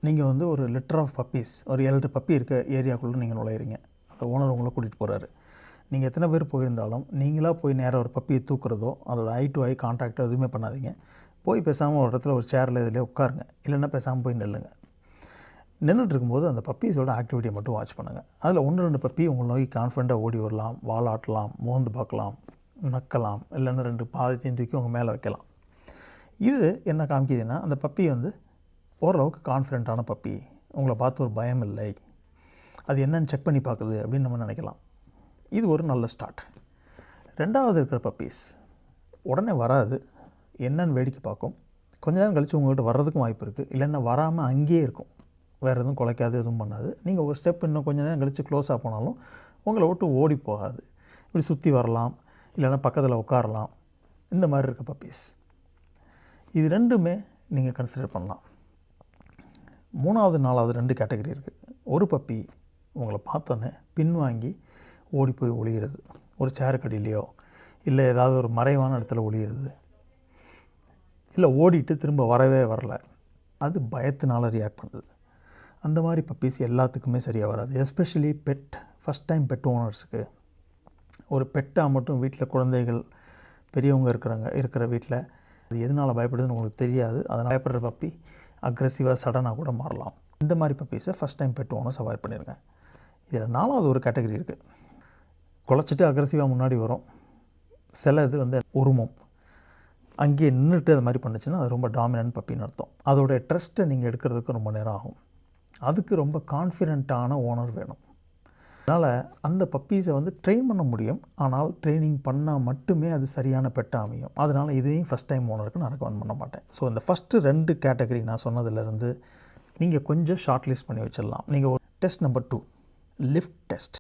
நீங்கள் வந்து ஒரு லிட்டர் ஆஃப் பப்பீஸ் ஒரு 7 பப்பி இருக்க ஏரியாக்குள்ளே நீங்கள் நுழையிறீங்க. அந்த ஓனர் உங்களை கூட்டிகிட்டு போகிறாரு. நீங்கள் எத்தனை பேர் போயிருந்தாலும் நீங்களாக போய் நேராக ஒரு பப்பியை தூக்குறதோ அதோட ஐ டு ஐ கான்டாக்டோ எதுவுமே பண்ணாதீங்க. போய் பேசாமல் ஒரு இடத்துல ஒரு சேரில் இதிலே உட்காருங்க, இல்லைன்னா பேசாமல் போய் நில்லுங்க. நின்றுட்டு இருக்கும்போது அந்த பப்பீஸோட ஆக்டிவிட்டியை மட்டும் வாட்ச் பண்ணுங்கள். அதில் 1-2 பப்பி உங்களை நோக்கி கான்ஃபிடண்ட்டாக ஓடி வரலாம், வாலாட்டலாம், மோந்து பார்க்கலாம், நக்கலாம், இல்லைன்னா 2 பாதத்தையும் தூக்கி உங்கள் மேலே வைக்கலாம். இது என்ன காமிக்குதுன்னா அந்த பப்பி வந்து ஓரளவுக்கு கான்ஃபிடென்ட்டான பப்பி, உங்களை பார்த்து ஒரு பயம் இல்லை, அது என்னன்னு செக் பண்ணி பார்க்குது அப்படின்னு நம்ம நினைக்கலாம். இது ஒரு நல்ல ஸ்டார்ட். 2வது இருக்கிற பப்பீஸ் உடனே வராது, என்னன்னு வேடிக்கை பார்க்கும். கொஞ்ச நேரம் கழித்து உங்கள்கிட்ட வர்றதுக்கும் வாய்ப்பு இருக்குது, இல்லைன்னா வராமல் அங்கேயே இருக்கும், வேறு எதுவும் குலைக்காது, எதுவும் பண்ணாது. நீங்கள் ஒரு ஸ்டெப் இன்னும் கொஞ்சம் நேரம் கழித்து க்ளோஸாக போனாலும் உங்களை விட்டு ஓடி போகாது. இப்படி சுற்றி வரலாம், இல்லைன்னா பக்கத்தில் உட்காரலாம். இந்த மாதிரி இருக்க பப்பீஸ் இது 2மே நீங்கள் கன்சிடர் பண்ணலாம். 3வது 4வது 2 கேட்டகரி இருக்குது. ஒரு பப்பி உங்களை பார்த்தோன்னே பின்வாங்கி ஓடி போய் ஒளிகிறது, ஒரு சேருக்கடியிலையோ இல்லை ஏதாவது ஒரு மறைவான இடத்துல ஒளிகிறது, இல்லை ஓடிட்டு திரும்ப வரவே வரல, அது பயத்தினால ரியாக்ட் பண்ணுது. அந்த மாதிரி பப்பீஸ் எல்லாத்துக்குமே சரியாக வராது. எஸ்பெஷலி ஃபஸ்ட் டைம் பெட் ஓனர்ஸுக்கு. ஒரு பெட்டாக மட்டும் வீட்டில் குழந்தைகள் பெரியவங்க இருக்கிற வீட்டில் அது எதனால் பயப்படுதுன்னு உங்களுக்கு தெரியாது. அதனால் பயப்படுற பப்பி அக்ரெசிவாக சடனாக கூட மாறலாம். இந்த மாதிரி பப்பீஸை first time pet owners avoid பண்ணிடுங்க. இதில் 4வது ஒரு கேட்டகரி இருக்குது. குலைச்சிட்டு அக்ரெசிவாக முன்னாடி வரும், சில இது வந்து உருமம், அங்கேயே நின்றுட்டு அது மாதிரி பண்ணுச்சுன்னா அது ரொம்ப டாமினன்ட் பப்பின்னு அர்த்தம். அதோடைய ட்ரஸ்ட்டை நீங்கள் எடுக்கிறதுக்கு ரொம்ப நேரம் ஆகும். அதுக்கு ரொம்ப கான்ஃபிடென்ட்டான ஓனர் வேணும். அதனால் அந்த பப்பீஸை வந்து ட்ரெயின் பண்ண முடியும், ஆனால் ட்ரைனிங் பண்ணால் மட்டுமே அது சரியான பெட்டாக அமையும். அதனால் இதையும் ஃபஸ்ட் டைம் ஓனருக்கு நான் ரெக்கமெண்ட் பண்ண மாட்டேன். ஸோ இந்த ஃபஸ்ட்டு 2 கேட்டகரி நான் சொன்னதுலேருந்து நீங்கள் கொஞ்சம் ஷார்ட் லிஸ்ட் பண்ணி வச்சிடலாம். நீங்கள் ஒரு டெஸ்ட் நம்பர் 2 லிஃப்ட் டெஸ்ட்.